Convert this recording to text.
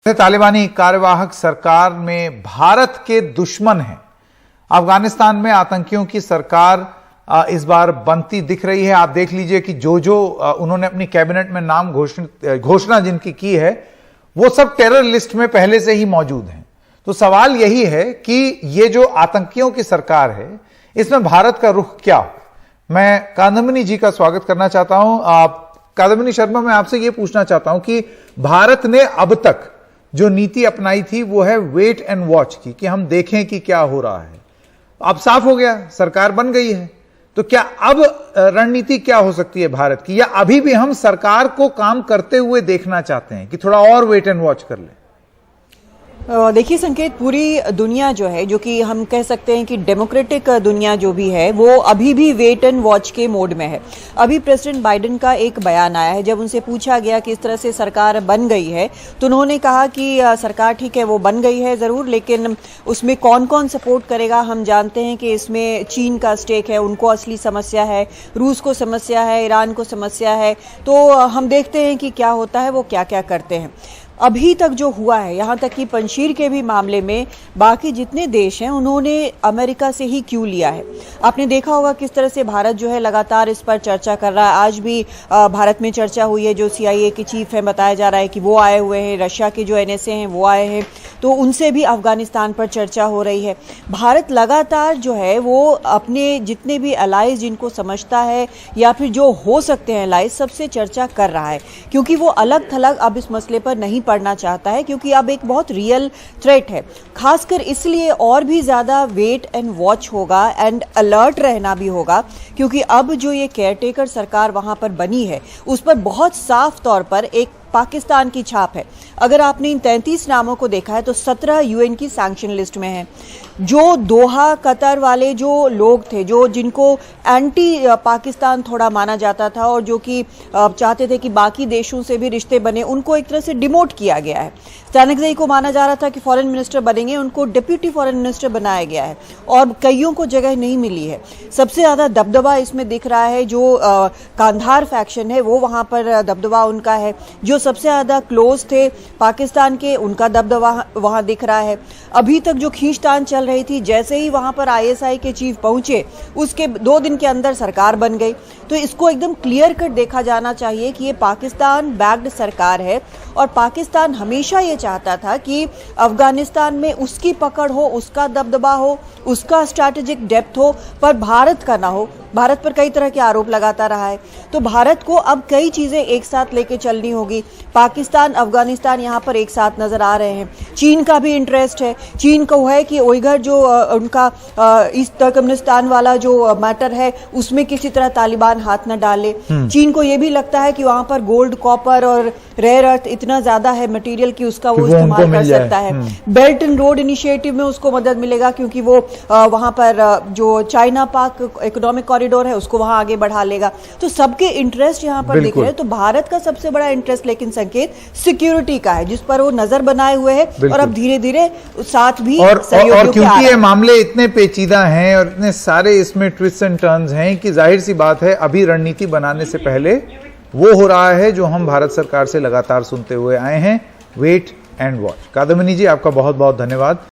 तालिबानी कार्यवाहक सरकार में भारत के दुश्मन हैं। अफगानिस्तान में आतंकियों की सरकार इस बार बनती दिख रही है। आप देख लीजिए कि जो उन्होंने अपनी कैबिनेट में नाम घोषणा जिनकी की है वो सब टेरर लिस्ट में पहले से ही मौजूद हैं। तो सवाल यही है कि ये जो आतंकियों की सरकार है इसमें भारत का रुख क्या हो। मैं कादम्बिनी जी का स्वागत करना चाहता हूं। कादम्बिनी शर्मा, मैं आपसे ये पूछना चाहता हूं कि भारत ने अब तक जो नीति अपनाई थी वो है वेट एंड वॉच की, कि हम देखें कि क्या हो रहा है। अब साफ हो गया, सरकार बन गई है, तो क्या अब रणनीति क्या हो सकती है भारत की, या अभी भी हम सरकार को काम करते हुए देखना चाहते हैं कि थोड़ा और वेट एंड वॉच कर ले? देखिए संकेत, पूरी दुनिया जो है, जो कि हम कह सकते हैं कि डेमोक्रेटिक दुनिया जो भी है, वो अभी भी वेट एंड वॉच के मोड में है। अभी प्रेसिडेंट बाइडेन का एक बयान आया है, जब उनसे पूछा गया कि इस तरह से सरकार बन गई है तो उन्होंने कहा कि सरकार ठीक है वो बन गई है ज़रूर, लेकिन उसमें कौन कौन सपोर्ट करेगा हम जानते हैं कि इसमें चीन का स्टेक है, उनको असली समस्या है, रूस को समस्या है, ईरान को समस्या है। तो हम देखते हैं कि क्या होता है, वो क्या क्या करते हैं। अभी तक जो हुआ है, यहाँ तक कि पंजशीर के भी मामले में बाकी जितने देश हैं उन्होंने अमेरिका से ही क्यों लिया है। आपने देखा होगा किस तरह से भारत जो है लगातार इस पर चर्चा कर रहा है। आज भी भारत में चर्चा हुई है, जो CIA के चीफ हैं बताया जा रहा है कि वो आए हुए हैं, रशिया के जो NSA हैं वो आए हैं, तो उनसे भी अफगानिस्तान पर चर्चा हो रही है। भारत लगातार जो है वो अपने जितने भी अलाइज जिनको समझता है या फिर जो हो सकते हैं अलाइज, सबसे चर्चा कर रहा है, क्योंकि वो अलग थलग अब इस मसले पर नहीं पड़ना चाहता है, क्योंकि अब एक बहुत रियल थ्रेट है। खासकर इसलिए और भी ज़्यादा वेट एंड वॉच होगा एंड अलर्ट रहना भी होगा, क्योंकि अब जो ये केयरटेकर सरकार वहाँ पर बनी है उस पर बहुत साफ तौर पर एक पाकिस्तान की छाप है। अगर आपने इन 33 नामों को देखा है तो 17 UN की सैंक्शन लिस्ट में है। जो दोहा कतर वाले जो लोग थे, जो जिनको एंटी पाकिस्तान थोड़ा माना जाता था और जो कि चाहते थे कि बाकी देशों से भी रिश्ते बने, उनको एक तरह से डिमोट किया गया है। स्टैनिक्ज़ई को माना जा रहा था कि फॉरेन मिनिस्टर बनेंगे, उनको डिप्यूटी फॉरेन मिनिस्टर बनाया गया है और कईयों को जगह नहीं मिली है। सबसे ज़्यादा दबदबा इसमें दिख रहा है जो कांधार फैक्शन है, वो वहाँ पर दबदबा उनका है। जो सबसे ज़्यादा क्लोज थे पाकिस्तान के, उनका दबदबा वहाँ दिख रहा है। अभी तक जो खींचतान चल रही थी, जैसे ही वहाँ पर ISI के चीफ पहुँचे उसके 2 दिन के अंदर सरकार बन गई। तो इसको एकदम क्लियर कट देखा जाना चाहिए कि ये पाकिस्तान बैक्ड सरकार है और पाकिस्तान हमेशा ये चाहता था कि अफगानिस्तान में उसकी पकड़ हो, उसका दबदबा हो, उसका स्ट्रैटेजिक डेप्थ हो, पर भारत का ना हो। भारत पर कई तरह के आरोप लगाता रहा है। तो भारत को अब कई चीज़ें एक साथ लेके चलनी होगी। पाकिस्तान, अफगानिस्तान यहाँ पर एक साथ नज़र आ रहे हैं। चीन का भी इंटरेस्ट है। चीन को है कि उइगर जो उनका ईस्ट तुर्कमेनिस्तान वाला जो मैटर है उसमें किसी तरह तालिबान हाथ न डाले। चीन को ये भी लगता है कि वहाँ पर गोल्ड, कॉपर और रेयर अर्थ इतना ज़्यादा है मटीरियल कि उसका वो इस्तेमाल कर सकता है। बेल्ट एंड रोड इनिशिएटिव में उसको मदद मिलेगा, क्योंकि वो वहाँ पर जो चाइना पाक इकोनॉमिक कॉरिडोर है उसको वहां आगे बढ़ा लेगा। तो सबके इंटरेस्ट यहां पर दिख रहे हैं। तो भारत का सबसे बड़ा इंटरेस्ट लेकिन संकेत सिक्योरिटी का है, जिस पर वो नजर बनाए हुए है और अब धीरे धीरे साथ भी और क्योंकि ये मामले इतने पेचीदा हैं और इतने सारे इसमें ट्विस्ट एंड टर्न्स हैं कि जाहिर सी बात है अभी रणनीति बनाने से पहले वो हो रहा है जो हम भारत सरकार से लगातार सुनते हुए आए हैं, वेट एंड वॉच। कादम्बिनी जी, आपका बहुत बहुत धन्यवाद।